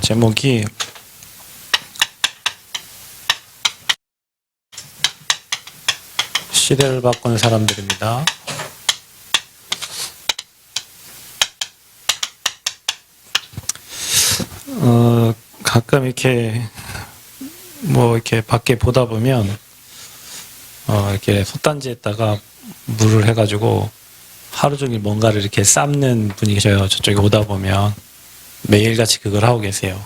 제목이 시대를 바꾸는 사람들입니다. 가끔 이렇게 이렇게 밖에 보다 보면 이렇게 솥단지에다가 물을 해가지고 하루 종일 뭔가를 이렇게 삶는 분이 계셔요. 저쪽에 오다 보면 매일같이 그걸 하고 계세요.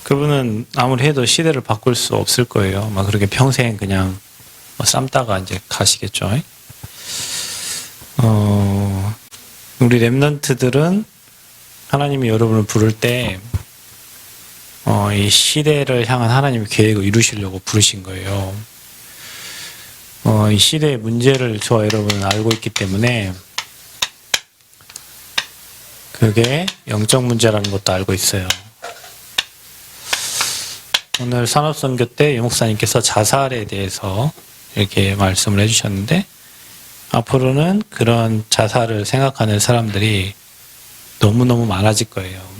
그분은 아무리 해도 시대를 바꿀 수 없을 거예요. 막 그렇게 평생 그냥 삶다가 이제 가시겠죠. 우리 렘넌트들은 하나님이 여러분을 부를 때 이 시대를 향한 하나님의 계획을 이루시려고 부르신 거예요. 이 시대의 문제를 저와 여러분은 알고 있기 때문에 그게 영적 문제라는 것도 알고 있어요. 오늘 산업선교 때 유목사님께서 자살에 대해서 이렇게 말씀을 해주셨는데 앞으로는 그런 자살을 생각하는 사람들이 너무너무 많아질 거예요.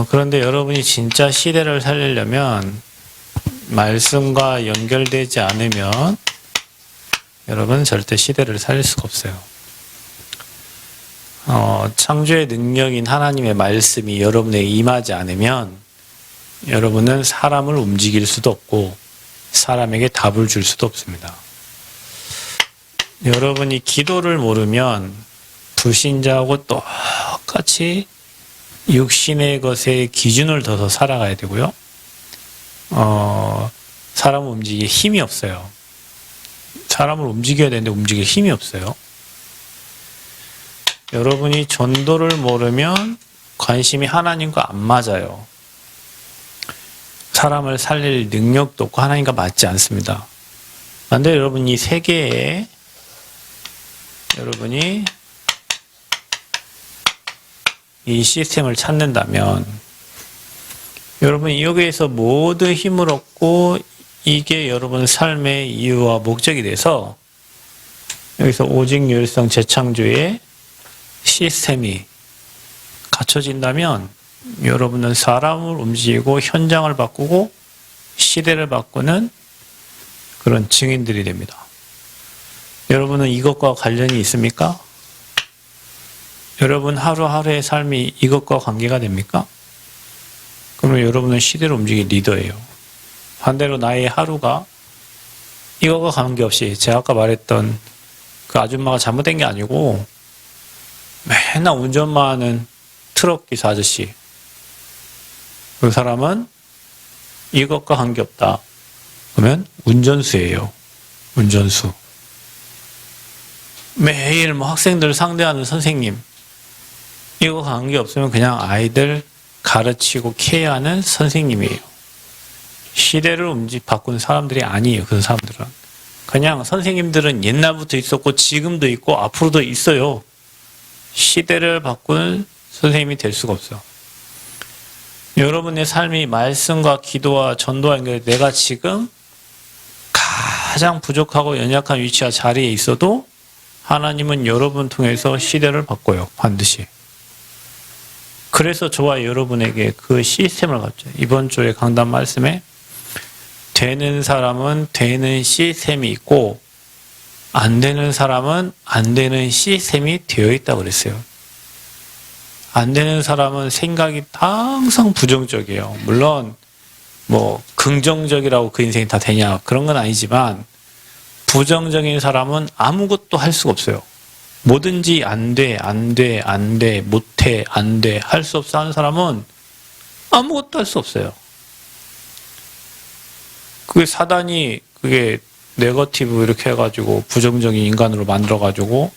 그런데 여러분이 진짜 시대를 살리려면 말씀과 연결되지 않으면 여러분 절대 시대를 살릴 수가 없어요. 창조의 능력인 하나님의 말씀이 여러분에게 임하지 않으면 여러분은 사람을 움직일 수도 없고 사람에게 답을 줄 수도 없습니다. 여러분이 기도를 모르면 불신자하고 똑같이 육신의 것에 기준을 둬서 살아가야 되고요. 사람을 움직일 힘이 없어요. 사람을 움직여야 되는데 움직일 힘이 없어요. 여러분이 전도를 모르면 관심이 하나님과 안 맞아요. 사람을 살릴 능력도 없고 하나님과 맞지 않습니다. 그런데 여러분 이 세계에 여러분이 이 시스템을 찾는다면 여러분이 여기에서 모든 힘을 얻고 이게 여러분 삶의 이유와 목적이 돼서 여기서 오직 유일성 재창조의 시스템이 갖춰진다면 여러분은 사람을 움직이고 현장을 바꾸고 시대를 바꾸는 그런 증인들이 됩니다. 여러분은 이것과 관련이 있습니까? 여러분 하루하루의 삶이 이것과 관계가 됩니까? 그러면 여러분은 시대를 움직일 리더예요. 반대로 나의 하루가 이것과 관계없이 제가 아까 말했던 그 아줌마가 잘못된 게 아니고 맨날 운전만 하는 트럭 기사 아저씨, 그 사람은 이것과 관계없다. 그러면 운전수예요. 운전수. 매일 학생들을 상대하는 선생님, 이거 관계없으면 그냥 아이들 가르치고 케어하는 선생님이에요. 시대를 바꾼 사람들이 아니에요. 그 사람들은. 그냥 선생님들은 옛날부터 있었고 지금도 있고 앞으로도 있어요. 시대를 바꾸는 선생님이 될 수가 없어요. 여러분의 삶이 말씀과 기도와 전도와 연결해 내가 지금 가장 부족하고 연약한 위치와 자리에 있어도 하나님은 여러분 통해서 시대를 바꿔요. 반드시. 그래서 저와 여러분에게 그 시스템을 갖죠. 이번 주에 강단 말씀에 되는 사람은 되는 시스템이 있고 안 되는 사람은 안 되는 시스템이 되어 있다고 그랬어요. 안 되는 사람은 생각이 항상 부정적이에요. 물론 긍정적이라고 그 인생이 다 되냐 그런 건 아니지만 부정적인 사람은 아무것도 할 수가 없어요. 뭐든지 안 돼, 못해, 안 돼, 할 수 없어 하는 사람은 아무것도 할 수 없어요. 그게 사단이 네거티브 이렇게 해가지고 부정적인 인간으로 만들어가지고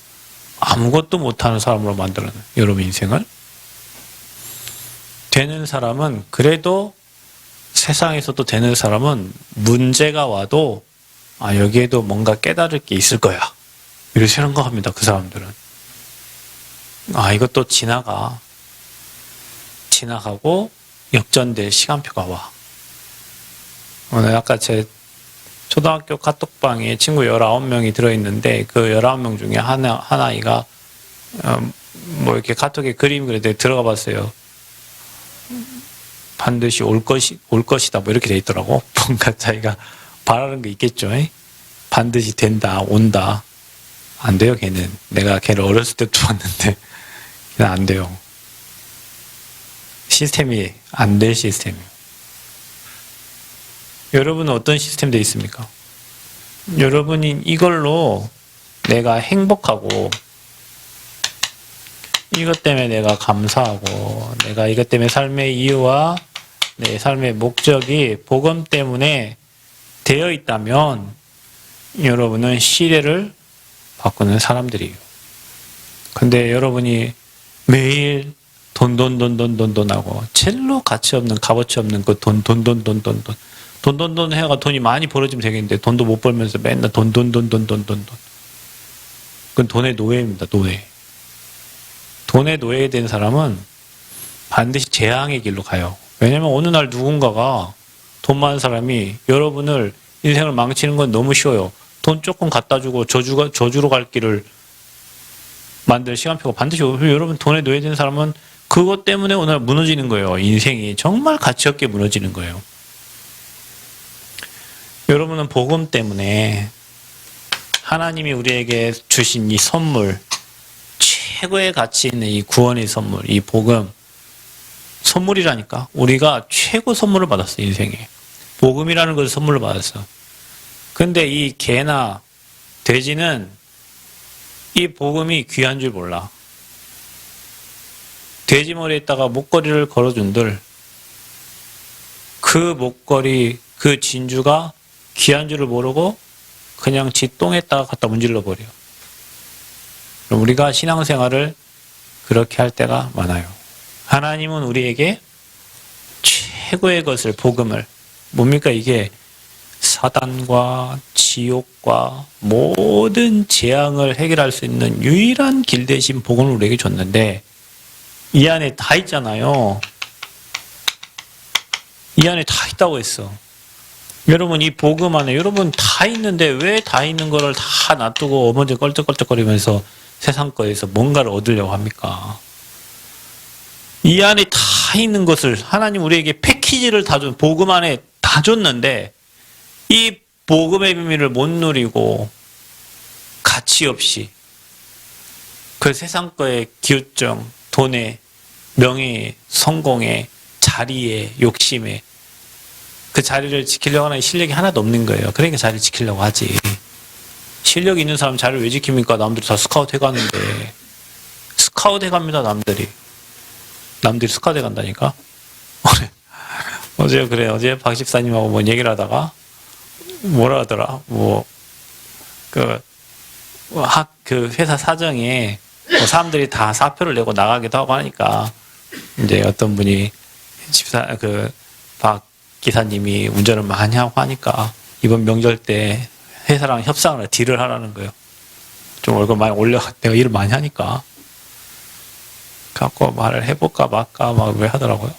아무것도 못하는 사람으로 만들어요. 여러분 인생을. 되는 사람은 그래도 세상에서도 되는 사람은 문제가 와도 여기에도 뭔가 깨달을 게 있을 거야. 이렇게 생각합니다. 그 사람들은. 이것도 지나가고 역전될 시간표가 와. 오늘 아까 제 초등학교 카톡방에 친구 19명이 들어있는데 그 19명 중에 한 아이가 뭐 이렇게 카톡에 그림 그랬더니 들어가 봤어요. 반드시 올 것이다. 뭐 이렇게 돼 있더라고. 뭔가 자기가 바라는 게 있겠죠. 반드시 된다, 온다. 안 돼요, 걔는. 내가 걔를 어렸을 때부터 봤는데, 걔는 안 돼요. 시스템이 안 될 시스템이에요. 여러분은 어떤 시스템 돼 있습니까? 여러분이 이걸로 내가 행복하고, 이것 때문에 내가 감사하고, 내가 이것 때문에 삶의 이유와 내 삶의 목적이 복음 때문에 되어 있다면, 여러분은 시대를 바꾸는 사람들이에요. 근데 여러분이 매일 돈 하고, 첼로 가치 없는, 값어치 없는 그 돈 해가 돈이 많이 벌어지면 되겠는데, 돈도 못 벌면서 맨날 돈. 그건 돈의 노예입니다, 노예. 돈의 노예된 사람은 반드시 재앙의 길로 가요. 왜냐면 어느 날 누군가가 돈 많은 사람이 여러분을 인생을 망치는 건 너무 쉬워요. 돈 조금 갖다 주고 저주로 갈 길을 만들 시간표가 반드시 여러분 돈에 노예된 사람은 그것 때문에 오늘 무너지는 거예요. 인생이 정말 가치 없게 무너지는 거예요. 여러분은 복음 때문에 하나님이 우리에게 주신 이 선물, 최고의 가치 있는 이 구원의 선물, 이 복음, 선물이라니까. 우리가 최고 선물을 받았어, 인생에. 복음이라는 것을 선물로 받았어. 근데 이 개나 돼지는 이 복음이 귀한 줄 몰라. 돼지 머리에다가 목걸이를 걸어준들 그 목걸이, 그 진주가 귀한 줄을 모르고 그냥 지 똥에다가 갖다 문질러 버려. 그럼 우리가 신앙생활을 그렇게 할 때가 많아요. 하나님은 우리에게 최고의 것을, 복음을, 뭡니까 이게? 사단과 지옥과 모든 재앙을 해결할 수 있는 유일한 길 대신 복음을 우리에게 줬는데 이 안에 다 있잖아요. 이 안에 다 있다고 했어. 여러분 이 복음 안에 여러분 다 있는데 왜 다 있는 거를 다 놔두고 어머니 껄쩍껄쩍거리면서 세상 거에서 뭔가를 얻으려고 합니까? 이 안에 다 있는 것을 하나님 우리에게 패키지를 다 준, 복음 안에 다 줬는데 이 복음의 비밀을 못 누리고 가치 없이 그 세상 거에 기우증, 돈에, 명예에, 성공에, 자리에, 욕심에 그 자리를 지키려고 하는 실력이 하나도 없는 거예요. 그러니까 자리를 지키려고 하지. 실력 있는 사람 자리를 왜 지킵니까? 남들이 다 스카우트 해가는데. 스카우트 해갑니다, 남들이 스카우트 해간다니까? 어제 박 집사님하고 뭐 얘기를 하다가 뭐라 하더라? 그 회사 사정에 뭐 사람들이 다 사표를 내고 나가기도 하고 하니까 이제 어떤 분이 박 기사님이 운전을 많이 하고 하니까 이번 명절 때 회사랑 협상을 딜을 하라는 거예요. 좀 월급 많이 올려, 내가 일을 많이 하니까. 갖고 말을 해볼까 말까 막 왜 하더라고요.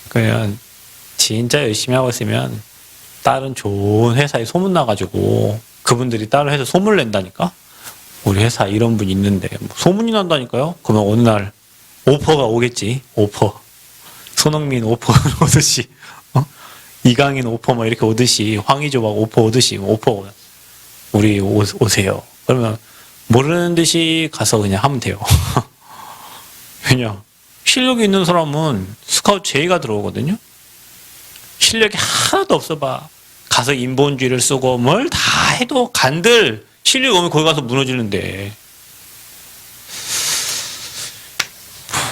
그냥 진짜 열심히 하고 있으면 다른 좋은 회사에 소문나가지고 그분들이 다른 회사 소문을 낸다니까? 우리 회사 이런 분 있는데 소문이 난다니까요? 그러면 어느 날 오퍼가 오겠지. 오퍼. 손흥민 오퍼 오듯이 이강인 오퍼 막 이렇게 오듯이 황의조 막 오퍼 오듯이 오퍼 우리 오세요. 그러면 모르는 듯이 가서 그냥 하면 돼요. 그냥 실력이 있는 사람은 스카우트 제의가 들어오거든요. 실력이 하나도 없어봐. 가서 인본주의를 쓰고 뭘 다 해도 간들 실력이 오면 거기 가서 무너지는데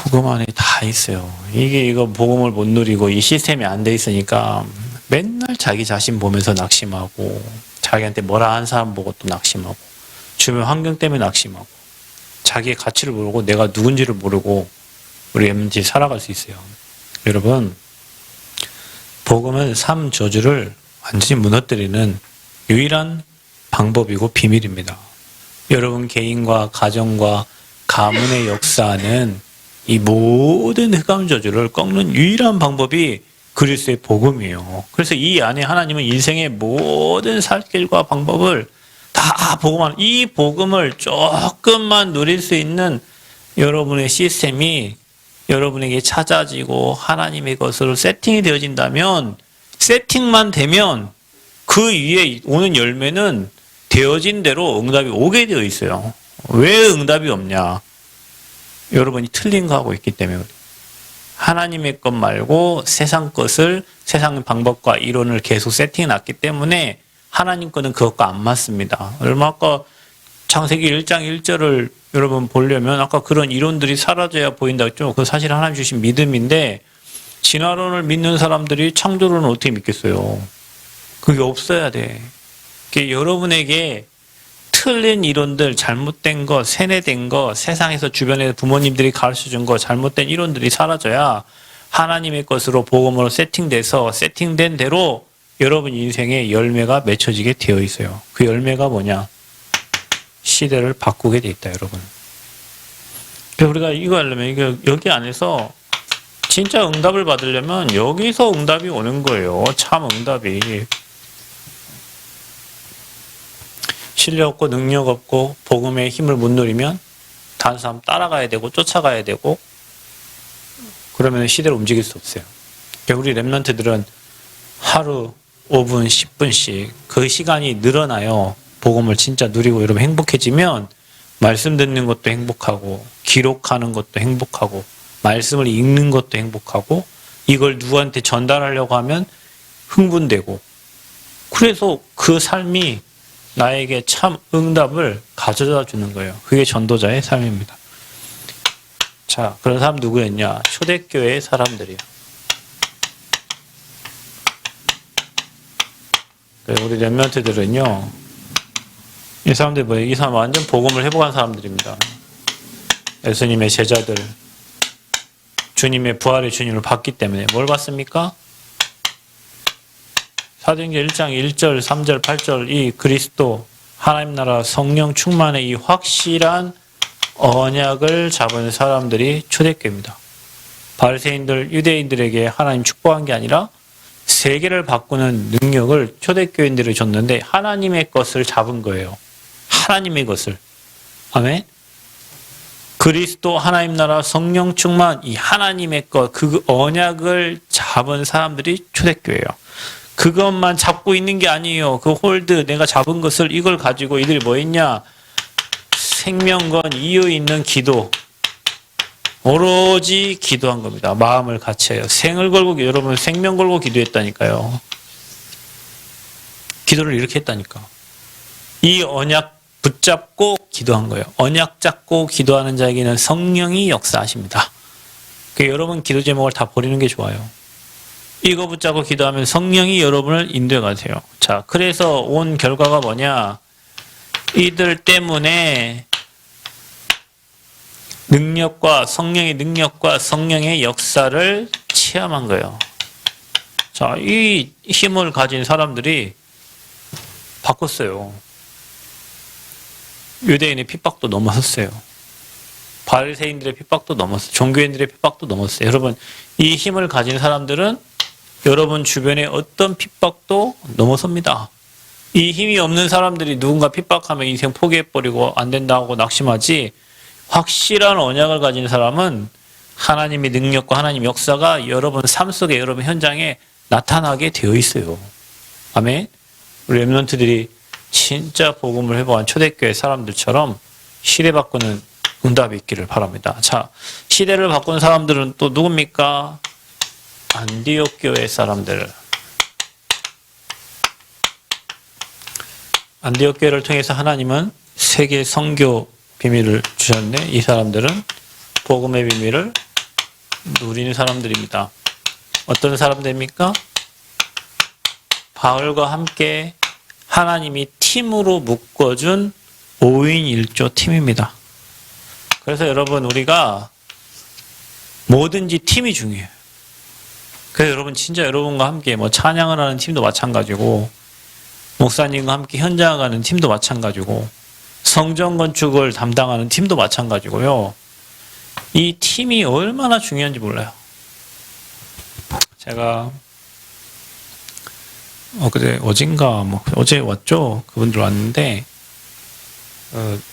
복음 안에 다 있어요. 이거 복음을 못 누리고 이 시스템이 안 돼 있으니까 맨날 자기 자신 보면서 낙심하고 자기한테 뭐라 한 사람 보고 또 낙심하고 주변 환경 때문에 낙심하고 자기의 가치를 모르고 내가 누군지를 모르고 우리 MT 살아갈 수 있어요. 여러분 복음은 삶 저주를 완전히 무너뜨리는 유일한 방법이고 비밀입니다. 여러분 개인과 가정과 가문의 역사는 이 모든 흑암 저주를 꺾는 유일한 방법이 그리스도의 복음이에요. 그래서 이 안에 하나님은 인생의 모든 살길과 방법을 다 복음 안에 이 복음을 조금만 누릴 수 있는 여러분의 시스템이 여러분에게 찾아지고 하나님의 것으로 세팅이 되어진다면, 세팅만 되면 그 위에 오는 열매는 되어진 대로 응답이 오게 되어 있어요. 왜 응답이 없냐? 여러분이 틀린 거 하고 있기 때문에. 하나님의 것 말고 세상 것을, 세상 방법과 이론을 계속 세팅해 놨기 때문에 하나님 거는 그것과 안 맞습니다. 얼마 아까 창세기 1장 1절을 여러분 보려면 아까 그런 이론들이 사라져야 보인다 했죠. 그건 사실 하나님 주신 믿음인데, 진화론을 믿는 사람들이 창조론을 어떻게 믿겠어요? 그게 없어야 돼. 그게 여러분에게 틀린 이론들, 잘못된 거, 세뇌된 거, 세상에서 주변에 부모님들이 가르쳐준 거, 잘못된 이론들이 사라져야 하나님의 것으로 복음으로 세팅돼서 세팅된 대로 여러분 인생에 열매가 맺혀지게 되어 있어요. 그 열매가 뭐냐? 시대를 바꾸게 돼 있다, 여러분. 그래서 우리가 이거 하려면 여기 안에서 진짜 응답을 받으려면 여기서 응답이 오는 거예요. 참 응답이. 실력 없고 능력 없고 복음의 힘을 못 누리면 다른 사람 따라가야 되고 쫓아가야 되고 그러면 시대를 움직일 수 없어요. 그러니까 우리 랩런트들은 하루 5분, 10분씩 그 시간이 늘어나요. 복음을 진짜 누리고 여러분 행복해지면 말씀 듣는 것도 행복하고 기록하는 것도 행복하고 말씀을 읽는 것도 행복하고 이걸 누구한테 전달하려고 하면 흥분되고 그래서 그 삶이 나에게 참 응답을 가져다 주는 거예요. 그게 전도자의 삶입니다. 자, 그런 사람 누구였냐? 초대교회의 사람들이에요. 우리 렘넌트들은요, 이 사람들이 뭐예요? 이 사람 완전 복음을 회복한 사람들입니다. 예수님의 제자들, 주님의 부활의 주님을 봤기 때문에 뭘 봤습니까? 사도행전 1장 1절, 3절, 8절 이 그리스도 하나님 나라 성령 충만의 이 확실한 언약을 잡은 사람들이 초대교회입니다. 바리새인들, 유대인들에게 하나님 축복한 게 아니라 세계를 바꾸는 능력을 초대교인들이 줬는데 하나님의 것을 잡은 거예요. 하나님의 것을. 아멘. 그리스도 하나님 나라 성령 충만 이 하나님의 것, 그 언약을 잡은 사람들이 초대교회예요. 그것만 잡고 있는 게 아니에요. 그 홀드, 내가 잡은 것을 이걸 가지고 이들이 뭐 했냐? 생명건 이유 있는 기도. 오로지 기도한 겁니다. 마음을 같이해요. 생을 걸고, 여러분 생명 걸고 기도했다니까요. 기도를 이렇게 했다니까. 이 언약 붙잡고 기도한 거예요. 언약 잡고 기도하는 자에게는 성령이 역사하십니다. 그러니까 여러분 기도 제목을 다 버리는 게 좋아요. 이거 붙잡고 기도하면 성령이 여러분을 인도해 가세요. 자, 그래서 온 결과가 뭐냐? 이들 때문에 성령의 능력과 성령의 역사를 체험한 거예요. 자, 이 힘을 가진 사람들이 바꿨어요. 유대인의 핍박도 넘어섰어요. 바리새인들의 핍박도 넘었어요. 종교인들의 핍박도 넘었어요. 여러분, 이 힘을 가진 사람들은 여러분 주변에 어떤 핍박도 넘어섭니다. 이 힘이 없는 사람들이 누군가 핍박하면 인생 포기해버리고 안 된다고 낙심하지, 확실한 언약을 가진 사람은 하나님의 능력과 하나님의 역사가 여러분 삶 속에, 여러분 현장에 나타나게 되어 있어요. 아멘. 우리 랩런트들이 진짜 복음을 회복한 초대교회 사람들처럼 시대 바꾸는 응답이 있기를 바랍니다. 자, 시대를 바꾼 사람들은 또 누굽니까? 안디옥 교회 사람들. 안디옥 교회를 통해서 하나님은 세계 선교 비밀을 주셨네. 이 사람들은 복음의 비밀을 누리는 사람들입니다. 어떤 사람들입니까? 바울과 함께 하나님이 팀으로 묶어준 5인 1조 팀입니다. 그래서 여러분, 우리가 뭐든지 팀이 중요해요. 그래서 여러분, 진짜 여러분과 함께 뭐 찬양을 하는 팀도 마찬가지고, 목사님과 함께 현장을 가는 팀도 마찬가지고, 성전 건축을 담당하는 팀도 마찬가지고요. 이 팀이 얼마나 중요한지 몰라요. 제가 어제 왔죠? 그분들 왔는데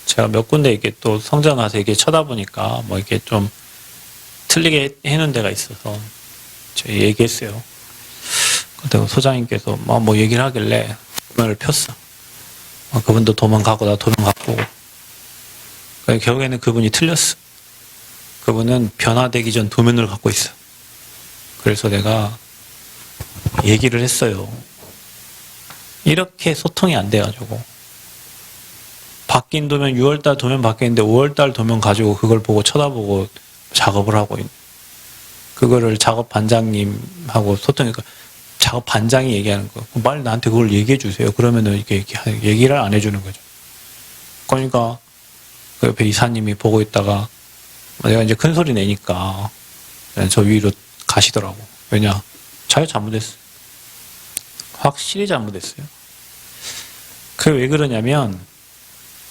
제가 몇 군데 이렇게 또 성장 가서 이렇게 쳐다보니까 뭐 이렇게 좀 틀리게 해놓은 데가 있어서 제가 얘기했어요. 그때 소장님께서 뭐 얘기를 하길래 도면을 폈어. 그분도 도망가고 나 도망갔고 결국에는 그분이 틀렸어. 그분은 변화되기 전 도면을 갖고 있어. 그래서 내가 얘기를 했어요. 이렇게 소통이 안 돼가지고 바뀐 도면 6월달 도면 바뀌었는데 5월달 도면 가지고 그걸 보고 쳐다보고 작업을 하고 있는 그거를 작업 반장님하고 소통하니까 작업 반장이 얘기하는 거. 빨리 나한테 그걸 얘기해 주세요. 그러면은 이렇게 얘기를 안 해주는 거죠. 그러니까 그 옆에 이사님이 보고 있다가 내가 이제 큰 소리 내니까 저 위로 가시더라고. 왜냐? 자기가 잘못했어. 확실히 잘못했어요. 그게 왜 그러냐면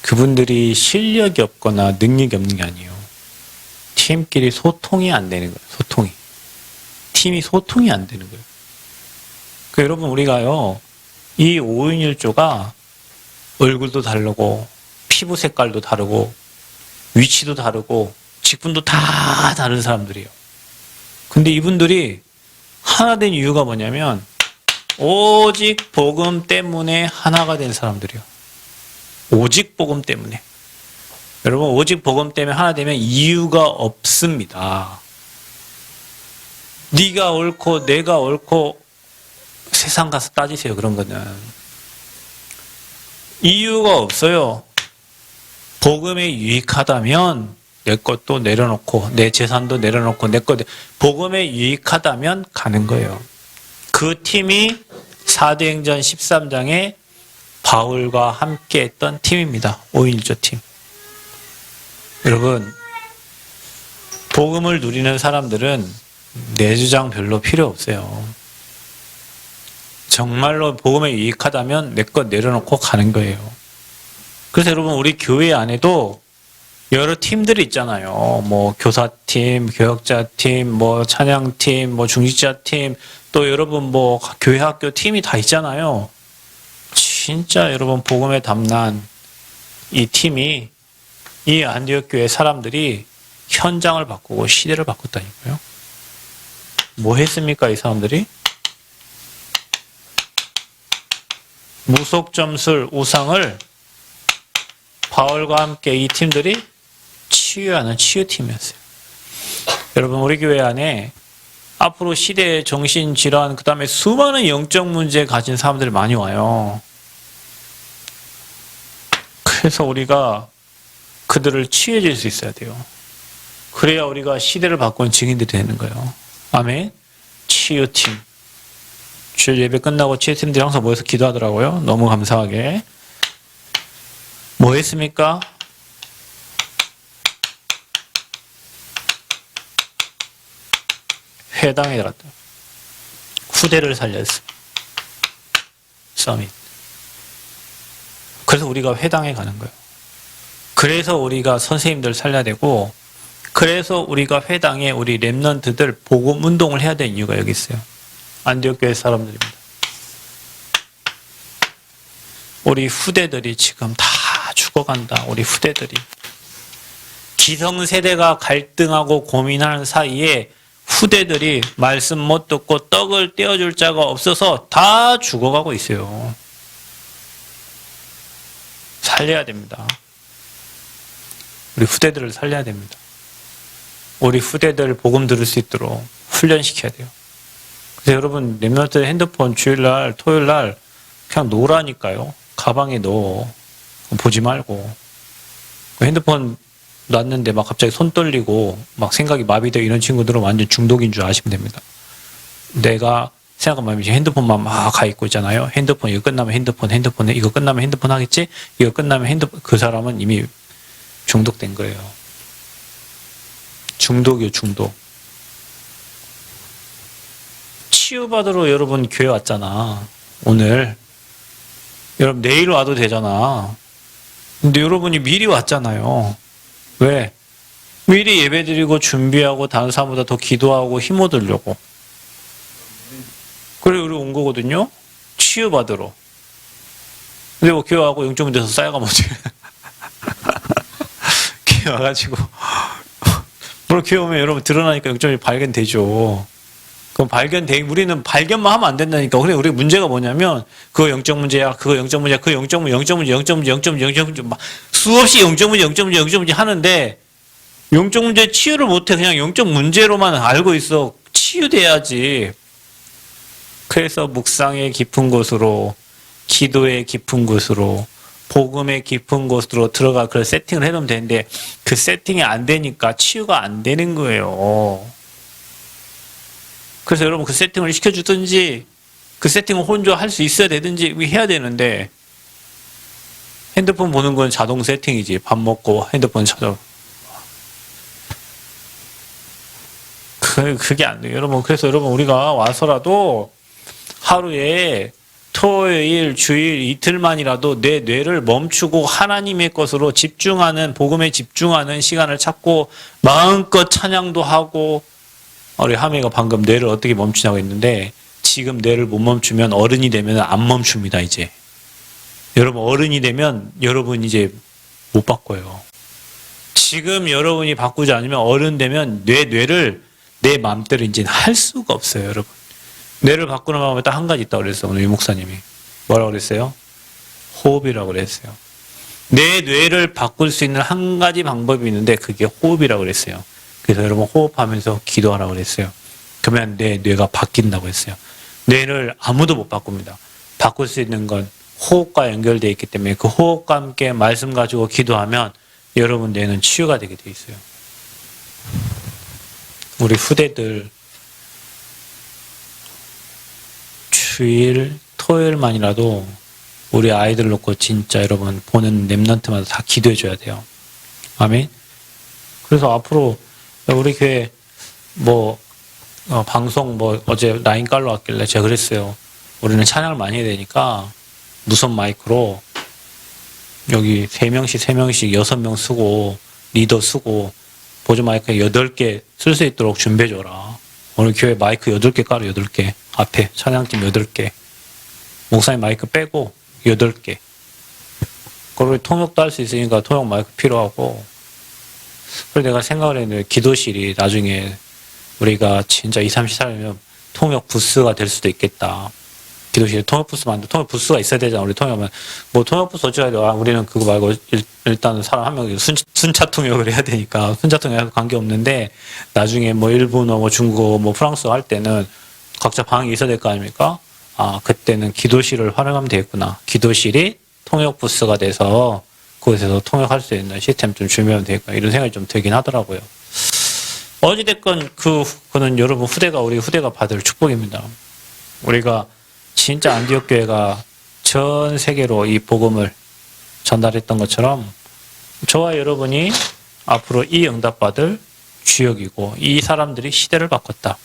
그분들이 실력이 없거나 능력이 없는 게 아니에요. 팀끼리 소통이 안 되는 거예요. 소통이. 팀이 소통이 안 되는 거예요. 여러분 우리가요. 이 5인 1조가 얼굴도 다르고 피부 색깔도 다르고 위치도 다르고 직분도 다 다른 사람들이에요. 근데 이분들이 하나 된 이유가 뭐냐면 오직 복음 때문에 하나가 된 사람들이에요. 오직 복음 때문에. 여러분 오직 복음 때문에 하나 되면 이유가 없습니다. 네가 옳고 내가 옳고 세상 가서 따지세요. 그런 거는. 이유가 없어요. 복음에 유익하다면 내 것도 내려놓고 내 재산도 내려놓고 내 것 복음에 유익하다면 가는 거예요. 그 팀이 사도행전 13장에 바울과 함께 했던 팀입니다. 5인 1조 팀. 여러분 복음을 누리는 사람들은 내 주장 별로 필요 없어요. 정말로 복음에 유익하다면 내 것 내려놓고 가는 거예요. 그래서 여러분 우리 교회 안에도 여러 팀들이 있잖아요. 뭐 교사팀, 교역자팀, 뭐 찬양팀, 뭐 중직자팀, 또 여러분 뭐 교회 학교 팀이 다 있잖아요. 진짜 여러분 복음에 담난 이 팀이 이 안디옥 교회 사람들이 현장을 바꾸고 시대를 바꿨다니까요. 뭐 했습니까 이 사람들이? 무속점술 우상을 바울과 함께 이 팀들이 치유하는 치유팀이었어요. 여러분 우리 교회 안에 앞으로 시대의 정신질환 그 다음에 수많은 영적 문제 가진 사람들이 많이 와요. 그래서 우리가 그들을 치유해 줄 수 있어야 돼요. 그래야 우리가 시대를 바꾼 증인들이 되는 거예요. 아멘. 치유팀. 주일 예배 끝나고 치유팀들이 항상 모여서 기도하더라고요. 너무 감사하게. 뭐 했습니까? 회당에 들어갔다. 후대를 살렸어요. 서밋. 그래서 우리가 회당에 가는 거예요. 그래서 우리가 선생님들 살려야 되고 그래서 우리가 회당에 우리 렘넌트들 복음 운동을 해야 되는 이유가 여기 있어요. 안디옥 교회 사람들입니다. 우리 후대들이 지금 다 죽어간다. 우리 후대들이. 기성세대가 갈등하고 고민하는 사이에 후대들이 말씀 못 듣고 떡을 떼어줄 자가 없어서 다 죽어가고 있어요. 살려야 됩니다. 우리 후대들을 살려야 됩니다. 우리 후대들 복음 들을 수 있도록 훈련시켜야 돼요. 그래서 여러분 렘넌트 핸드폰 주일날 토요일날 그냥 놓으라니까요. 가방에 넣어. 보지 말고. 핸드폰 놨는데 막 갑자기 손 떨리고 막 생각이 마비되고 이런 친구들은 완전 중독인 줄 아시면 됩니다. 내가 생각하면 이제 핸드폰만 막 가 있고 있잖아요. 핸드폰 이거 끝나면 핸드폰 이거 끝나면 핸드폰 하겠지? 이거 끝나면 핸드폰 그 사람은 이미 중독된 거예요. 중독이요, 중독. 치유받으러 여러분 교회 왔잖아. 오늘. 여러분 내일 와도 되잖아. 근데 여러분이 미리 왔잖아요. 왜? 미리 예배드리고 준비하고 다른 사람보다 더 기도하고 힘 얻으려고. 그래 우리 온 거거든요. 치유받으러. 근데 뭐 교회하고 영적 문제에서 쌓여가면 어떡해. 와가지고 물론 교회 오면 여러분 드러나니까 0.1 발견되죠. 그럼 우리는 발견만 하면 안 된다니까. 그래, 우리 문제가 뭐냐면, 그거 영적 문제야, 그거 영적 문제야, 그거 영적 문제, 영적 문제, 영적 문제, 영적 문제, 영적 문제, 막 수없이 영적 문제, 영적 문제, 영적 문제 하는데, 영적 문제 치유를 못해. 그냥 영적 문제로만 알고 있어. 치유돼야지. 그래서 묵상의 깊은 곳으로, 기도의 깊은 곳으로, 복음의 깊은 곳으로 들어가 그런 세팅을 해놓으면 되는데, 그 세팅이 안 되니까 치유가 안 되는 거예요. 그래서 여러분 그 세팅을 시켜주든지 그 세팅을 혼자 할 수 있어야 되든지 해야 되는데, 핸드폰 보는 건 자동 세팅이지. 밥 먹고 핸드폰 찾아. 그게 안 돼요. 여러분, 그래서 여러분 우리가 와서라도 하루에 토요일, 주일, 이틀만이라도 내 뇌를 멈추고 하나님의 것으로 집중하는, 복음에 집중하는 시간을 찾고 마음껏 찬양도 하고, 우리 하메가 방금 뇌를 어떻게 멈추냐고 했는데, 지금 뇌를 못 멈추면 어른이 되면 안 멈춥니다, 이제. 여러분, 어른이 되면 여러분 이제 못 바꿔요. 지금 여러분이 바꾸지 않으면 어른 되면 뇌를 내 마음대로 이제 할 수가 없어요, 여러분. 뇌를 바꾸는 방법이 딱 한 가지 있다고 그랬어요, 오늘 유 목사님이. 뭐라고 그랬어요? 호흡이라고 그랬어요. 내 뇌를 바꿀 수 있는 한 가지 방법이 있는데, 그게 호흡이라고 그랬어요. 그래서 여러분 호흡하면서 기도하라고 그랬어요. 그러면 내 뇌가 바뀐다고 했어요. 뇌를 아무도 못 바꿉니다. 바꿀 수 있는 건 호흡과 연결되어 있기 때문에, 그 호흡과 함께 말씀 가지고 기도하면 여러분 뇌는 치유가 되게 돼 있어요. 우리 후대들 주일, 토요일만이라도 우리 아이들 놓고 진짜 여러분 보는 랩런트마다 다 기도해 줘야 돼요. 아멘. 그래서 앞으로 우리 교회 방송 어제 라인 깔러 왔길래 제가 그랬어요. 우리는 찬양을 많이 해야 되니까 무선 마이크로 여기 3명씩 6명 쓰고 리더 쓰고 보조 마이크 8개 쓸 수 있도록 준비해줘라. 오늘 교회 마이크 8개 깔아. 8개 앞에 찬양팀 8개, 목사님 마이크 빼고 8개. 그리고 통역도 할 수 있으니까 통역 마이크 필요하고. 그래서 내가 생각을 했는데, 기도실이 나중에 우리가 진짜 20, 30 살면 통역 부스가 될 수도 있겠다. 기도실에 통역 부스 통역 부스가 있어야 되잖아. 우리 통역하면 통역 부스 어찌해야 돼? 우리는 그거 말고 일단은 사람 한 명 순차 통역을 해야 되니까 순차 통역하고 관계 없는데, 나중에 일본어, 중국어, 프랑스어 할 때는 각자 방이 있어야 될 거 아닙니까? 그때는 기도실을 활용하면 되겠구나. 기도실이 통역 부스가 돼서 그곳에서 통역할 수 있는 시스템 좀 준비하면 되겠구나. 이런 생각이 좀 들긴 하더라고요. 어찌됐건 그는 여러분 우리 후대가 받을 축복입니다. 우리가 진짜 안디옥 교회가 전 세계로 이 복음을 전달했던 것처럼, 저와 여러분이 앞으로 이 응답받을 주역이고, 이 사람들이 시대를 바꿨다.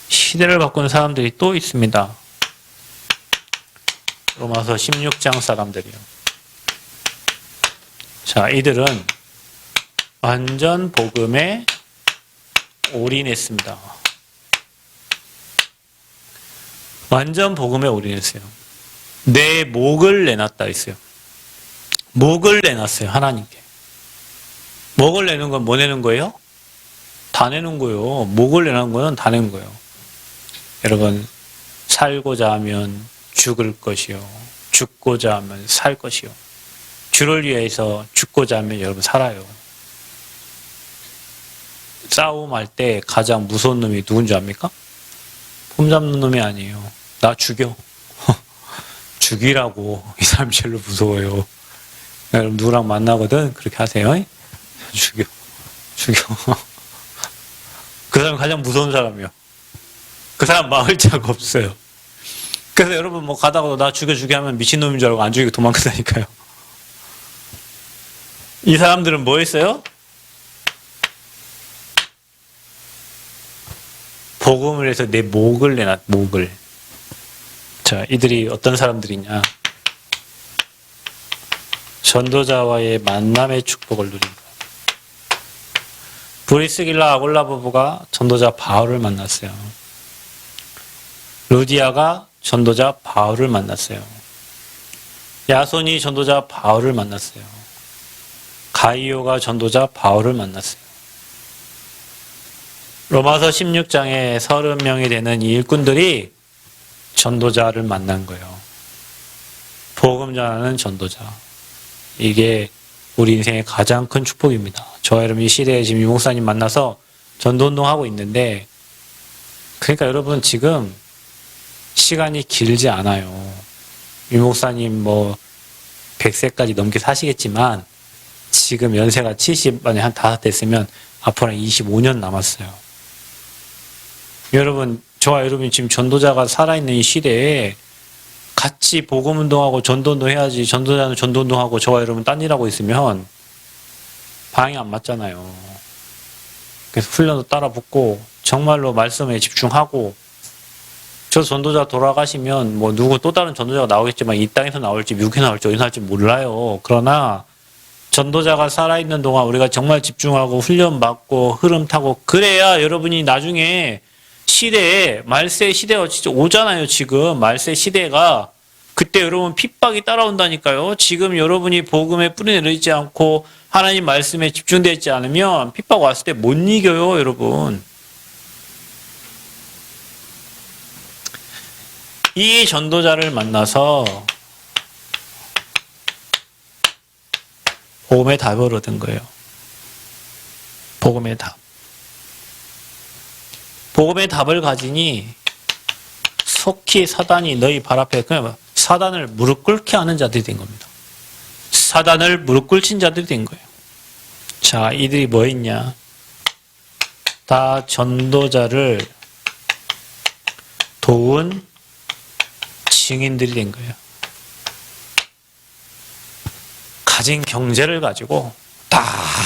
시대를 바꾸는 사람들이 또 있습니다. 로마서 16장 사람들이요. 자, 이들은 완전 복음에 올인했습니다. 완전 복음에 올인했어요. 내 목을 내놨다 했어요. 목을 내놨어요, 하나님께. 목을 내는 건 뭐 내는 거예요? 다 내는 거예요. 목을 내는 거는 다 내는 거예요. 여러분, 살고자 하면 죽을 것이요, 죽고자 하면 살 것이요. 주를 위해서 죽고자 하면 여러분 살아요. 싸움할 때 가장 무서운 놈이 누군지 압니까? 폼 잡는 놈이 아니에요. 나 죽여. 죽이라고. 이 사람이 제일 무서워요. 여러분 누구랑 만나거든 그렇게 하세요. 죽여. 그 사람 가장 무서운 사람이요. 그 사람 막을 자가 없어요. 그래서 여러분 가다가도 나 죽여 하면 미친놈인 줄 알고 안 죽이고 도망간다니까요. 이 사람들은 뭐 했어요? 복음을 해서 내 목을 내놨, 목을. 자, 이들이 어떤 사람들이냐? 전도자와의 만남의 축복을 누린다. 브리스길라 아골라 부부가 전도자 바울을 만났어요. 루디아가 전도자 바울을 만났어요. 야손이 전도자 바울을 만났어요. 가이오가 전도자 바울을 만났어요. 로마서 16장에 30명이 되는 이 일꾼들이 전도자를 만난 거예요. 복음 전하는 전도자. 이게 우리 인생의 가장 큰 축복입니다. 저와 여러분 이 시대에 지금 유 목사님 만나서 전도운동하고 있는데, 그러니까 여러분 지금 시간이 길지 않아요. 유 목사님 100세까지 넘게 사시겠지만 지금 연세가 70만에 한 5 됐으면 앞으로 한 25년 남았어요. 여러분, 저와 여러분이 지금 전도자가 살아있는 이 시대에 같이 복음운동하고 전도운동 해야지, 전도자는 전도운동하고 저와 여러분 딴 일하고 있으면 방향이 안 맞잖아요. 그래서 훈련도 따라 붙고 정말로 말씀에 집중하고, 저 전도자 돌아가시면 누구 또 다른 전도자가 나오겠지만 이 땅에서 나올지 미국에서 나올지 어디서 나올지 몰라요. 그러나 전도자가 살아있는 동안 우리가 정말 집중하고 훈련 받고 흐름 타고, 그래야 여러분이 나중에 시대에, 말세 시대가 진짜 오잖아요. 지금 말세 시대가, 그때 여러분 핍박이 따라온다니까요. 지금 여러분이 복음에 뿌리 내리지 않고 하나님 말씀에 집중되어 있지 않으면 핍박 왔을 때 못 이겨요, 여러분. 이 전도자를 만나서 복음의 답을 얻은 거예요. 복음의 답. 복음의 답을 가지니 속히 사단이 너희 발 앞에, 그냥 사단을 무릎 꿇게 하는 자들이 된 겁니다. 사단을 무릎 꿇힌 자들이 된 거예요. 자, 이들이 뭐 했냐? 다 전도자를 도운 증인들이 된 거예요. 가진 경제를 가지고 다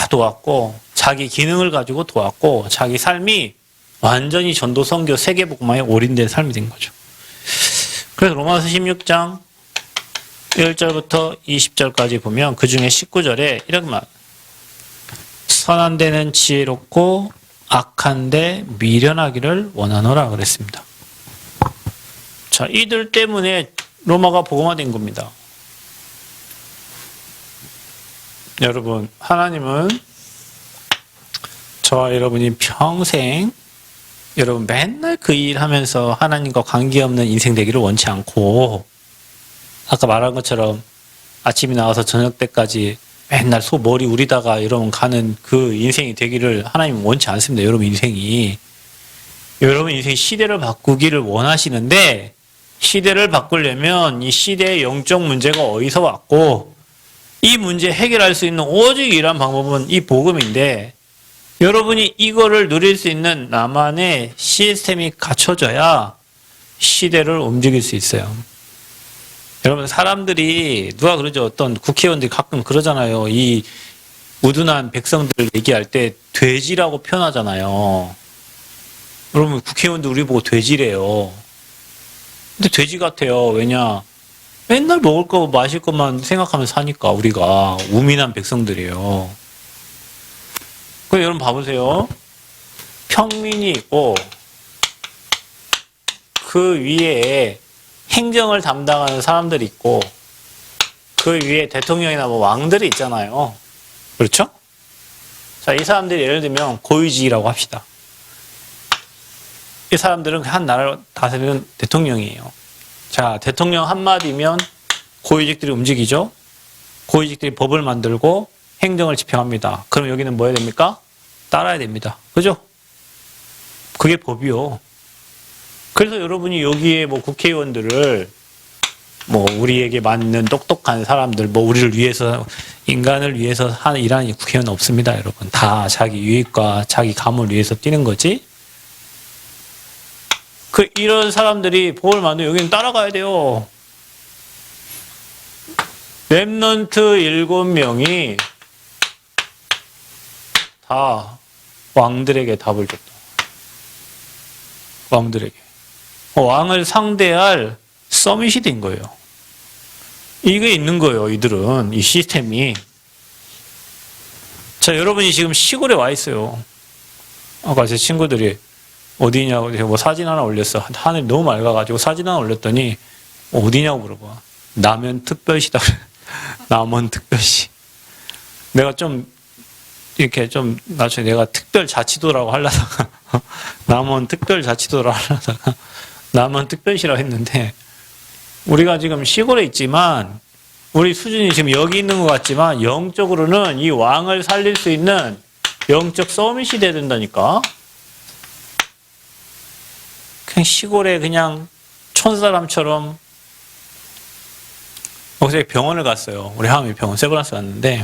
도왔고, 자기 기능을 가지고 도왔고, 자기 삶이 완전히 전도 선교 세계복음화에 올인된 삶이 된 거죠. 그래서 로마서 16장 1절부터 20절까지 보면 그 중에 19절에 이런 말, 선한 데는 지혜롭고 악한 데 미련하기를 원하노라 그랬습니다. 자, 이들 때문에 로마가 복음화된 겁니다. 여러분, 하나님은 저와 여러분이 평생 여러분 맨날 그 일 하면서 하나님과 관계없는 인생 되기를 원치 않고, 아까 말한 것처럼 아침에 나와서 저녁 때까지 맨날 소 머리 우리다가 여러분 가는 그 인생이 되기를 하나님은 원치 않습니다. 여러분 인생이. 여러분 인생 시대를 바꾸기를 원하시는데, 시대를 바꾸려면 이 시대의 영적 문제가 어디서 왔고, 이 문제 해결할 수 있는 오직 유일한 방법은 이 복음인데, 여러분이 이거를 누릴 수 있는 나만의 시스템이 갖춰져야 시대를 움직일 수 있어요. 여러분, 사람들이, 누가 그러죠? 어떤 국회의원들이 가끔 그러잖아요. 이 우둔한 백성들 얘기할 때 돼지라고 표현하잖아요. 여러분, 국회의원들 우리 보고 돼지래요. 근데 돼지 같아요. 왜냐? 맨날 먹을 거 마실 것만 생각하면서 사니까, 우리가 우민한 백성들이에요. 그럼 여러분 봐보세요. 평민이 있고 그 위에 행정을 담당하는 사람들이 있고 그 위에 대통령이나 왕들이 있잖아요. 그렇죠? 자, 이 사람들이 예를 들면 고위직이라고 합시다. 이 사람들은 한 나라를 다스리는 대통령이에요. 자, 대통령 한마디면 고위직들이 움직이죠. 고위직들이 법을 만들고 행정을 집행합니다. 그럼 여기는 뭐 해야 됩니까? 따라야 됩니다. 그죠? 그게 법이요. 그래서 여러분이 여기에 국회의원들을 우리에게 맞는 똑똑한 사람들, 우리를 위해서, 인간을 위해서 일하는 국회의원은 없습니다, 여러분. 다 자기 유익과 자기 감을 위해서 뛰는 거지. 이런 사람들이 법을 만들면 여기는 따라가야 돼요. 렘넌트 7명이 다 왕들에게 답을 줬다. 왕들에게. 왕을 상대할 서밋이 된 거예요. 이게 있는 거예요, 이들은. 이 시스템이. 자, 여러분이 지금 시골에 와 있어요. 아까 제 친구들이 어디냐고 사진 하나 올렸어. 하늘이 너무 맑아가지고 사진 하나 올렸더니 어디냐고 물어봐. 남원 특별시다. 남원 특별시. 내가 좀 이렇게 좀 나중에 내가 특별자치도라고 하려다가 남원 특별자치도라고 하려다가 남원 특별시라고 했는데, 우리가 지금 시골에 있지만 우리 수준이 지금 여기 있는 것 같지만 영적으로는 이 왕을 살릴 수 있는 영적 서밋이 돼야 된다니까. 그냥 시골에 그냥 촌사람처럼. 어제 병원을 갔어요. 우리 하암이 병원 세브란스 갔는데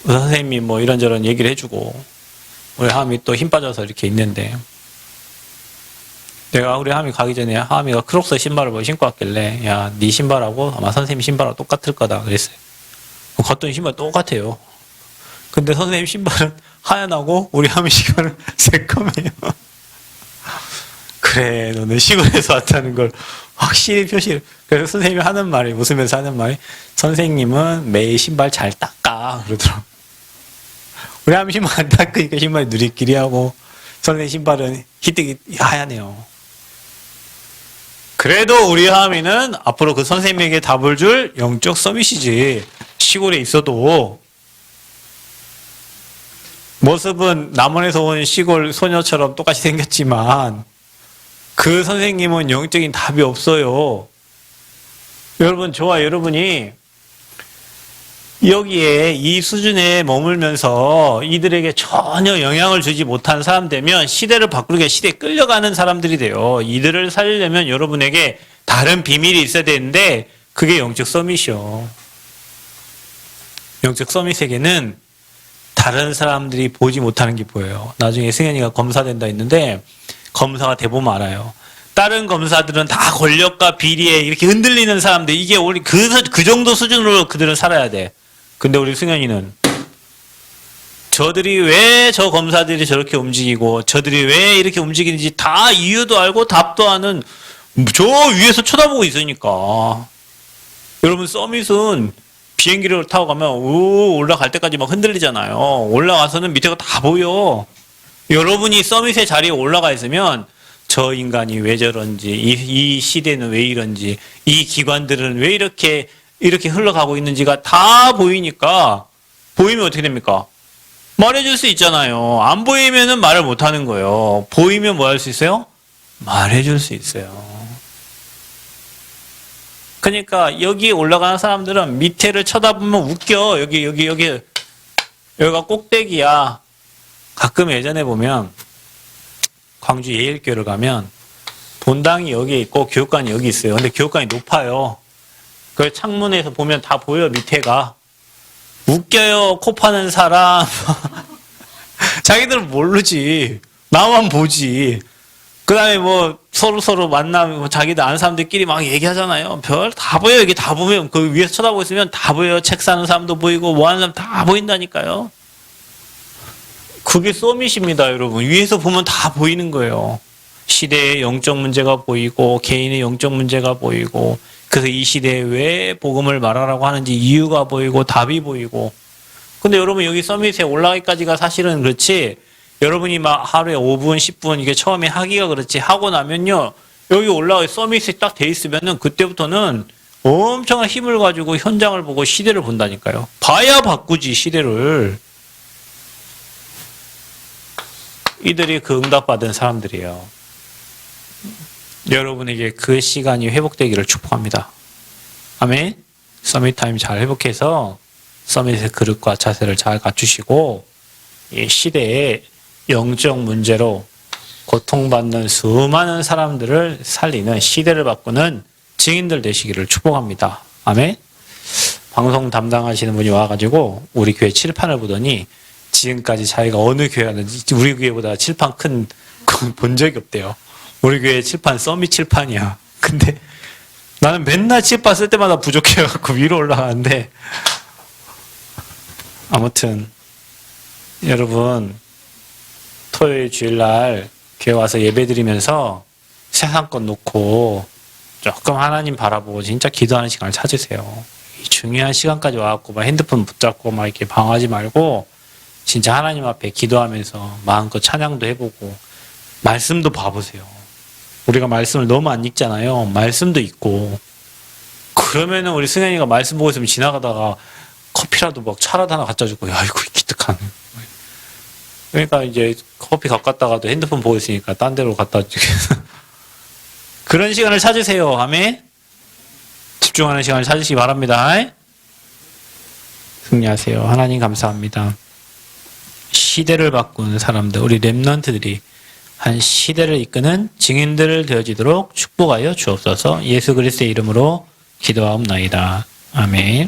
의사 선생님이 뭐 이런저런 얘기를 해주고, 우리 하암이 또 힘 빠져서 이렇게 있는데, 내가 우리 하암이 가기 전에 하암이가 크록스 신발을 뭐 신고 왔길래, 야, 네 신발하고 아마 선생님 신발하고 똑같을 거다 그랬어요. 겉돈 신발 똑같아요. 근데 선생님 신발은 하얀하고 우리 하암이 신발은 새까매요. 그래, 너는 시골에서 왔다는 걸 확실히 표시를. 그래서 선생님이 하는 말이, 웃으면서 하는 말이, 선생님은 매일 신발 잘 닦아 그러더라고. 우리 하암이 신발 안 닦으니까 신발이 누리끼리 하고, 선생님 신발은 희뜩이 하얗네요. 그래도 우리 하암이는 앞으로 그 선생님에게 답을 줄 영적 서밋이지. 시골에 있어도 모습은 남원에서 온 시골 소녀처럼 똑같이 생겼지만 그 선생님은 영적인 답이 없어요. 여러분, 저와 여러분이 여기에 이 수준에 머물면서 이들에게 전혀 영향을 주지 못한 사람 되면 시대를 바꾸기 위해 시대에 끌려가는 사람들이 돼요. 이들을 살리려면 여러분에게 다른 비밀이 있어야 되는데 그게 영적 서밋이요. 영적 서밋에게는 다른 사람들이 보지 못하는 게 보여요. 나중에 승현이가 검사된다 했는데 검사가 돼보면 알아요. 다른 검사들은 다 권력과 비리에 이렇게 흔들리는 사람들, 이게 우리 그 정도 수준으로 그들은 살아야 돼. 근데 우리 승현이는 저들이 왜 저 검사들이 저렇게 움직이고 저들이 왜 이렇게 움직이는지 다 이유도 알고 답도 아는, 저 위에서 쳐다보고 있으니까. 여러분, 서밋은 비행기를 타고 가면 올라갈 때까지 막 흔들리잖아요. 올라가서는 밑에가 다 보여. 여러분이 서밋의 자리에 올라가 있으면 저 인간이 왜 저런지, 이 시대는 왜 이런지, 이 기관들은 왜 이렇게 흘러가고 있는지가 다 보이니까, 보이면 어떻게 됩니까? 말해줄 수 있잖아요. 안 보이면은 말을 못 하는 거예요. 보이면 뭐 할 수 있어요? 말해줄 수 있어요. 그러니까 여기 올라가는 사람들은 밑에를 쳐다보면 웃겨. 여기가 꼭대기야. 가끔 예전에 보면 광주 예일교를 가면 본당이 여기 있고 교육관이 여기 있어요. 근데 교육관이 높아요. 그 창문에서 보면 다 보여, 밑에가. 웃겨요, 코 파는 사람. 자기들은 모르지. 나만 보지. 그 다음에 뭐 서로 만나면 자기들 아는 사람들끼리 막 얘기하잖아요. 별 다 보여. 여기 다 보면, 그 위에서 쳐다보고 있으면 다 보여. 책 사는 사람도 보이고 뭐 하는 사람 다 보인다니까요. 그게 서밋입니다, 여러분. 위에서 보면 다 보이는 거예요. 시대의 영적 문제가 보이고 개인의 영적 문제가 보이고, 그래서 이 시대에 왜 복음을 말하라고 하는지 이유가 보이고 답이 보이고. 근데 여러분, 여기 서밋에 올라가기까지가 사실은 그렇지, 여러분이 막 하루에 5분, 10분 이게 처음에 하기가 그렇지, 하고 나면요, 여기 올라가 서밋이 딱 돼 있으면은 그때부터는 엄청난 힘을 가지고 현장을 보고 시대를 본다니까요. 봐야 바꾸지, 시대를. 이들이 그 응답받은 사람들이에요. 여러분에게 그 시간이 회복되기를 축복합니다. 아멘. 서밋 타임 잘 회복해서 서밋의 그릇과 자세를 잘 갖추시고, 이 시대에 영적 문제로 고통받는 수많은 사람들을 살리는, 시대를 바꾸는 증인들 되시기를 축복합니다. 아멘. 방송 담당하시는 분이 와가지고 우리 교회 칠판을 보더니 지금까지 자기가 어느 교회 갔는지 우리 교회보다 칠판 큰 거 본 적이 없대요. 우리 교회 칠판 서밋 칠판이야. 근데 나는 맨날 칠판 쓸 때마다 부족해갖고 위로 올라가는데, 아무튼 여러분, 토요일 주일날 교회 와서 예배 드리면서 세상 것 놓고 조금 하나님 바라보고 진짜 기도하는 시간을 찾으세요. 이 중요한 시간까지 와갖고 막 핸드폰 붙잡고 막 이렇게 방황하지 말고 진짜 하나님 앞에 기도하면서 마음껏 찬양도 해보고 말씀도 봐보세요. 우리가 말씀을 너무 안 읽잖아요. 말씀도 읽고. 그러면은 우리 승현이가 말씀 보고 있으면 지나가다가 커피라도 막 차라도 하나 갖다 주고, 야, 이거 기특하네. 그러니까 이제 커피 갖고 갔다가도 핸드폰 보고 있으니까 딴 데로 갖다 주게. 그런 시간을 찾으세요. 아멘? 집중하는 시간을 찾으시기 바랍니다. 승리하세요. 하나님 감사합니다. 시대를 바꾼 사람들, 우리 렘넌트들이 한 시대를 이끄는 증인들 되어지도록 축복하여 주옵소서. 예수 그리스도의 이름으로 기도하옵나이다. 아멘.